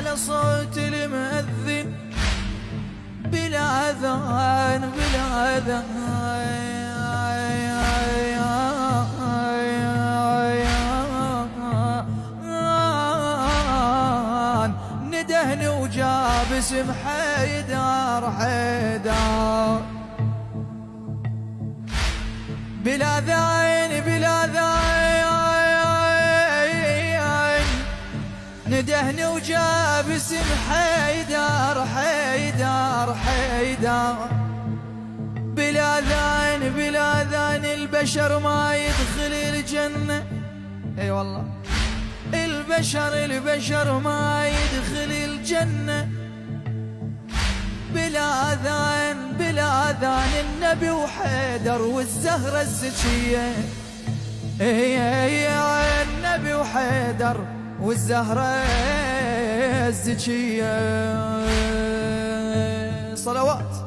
على صوت المؤذن بلا أذان بلا أذان ندهني وجاب اسم حيدر حيدر بلا ذاين بلا ذاين ندهني وجاب اسم حيدر حيدر حيدر بلا ذاين بلا ذاين البشر ما يدخل الجنة. اي والله البشر ما يدخل الجنة بلا أذان بلا أذان النبي وحيدر والزهرة الزكية. النبي وحيدر والزهرة الزكية. صلوات.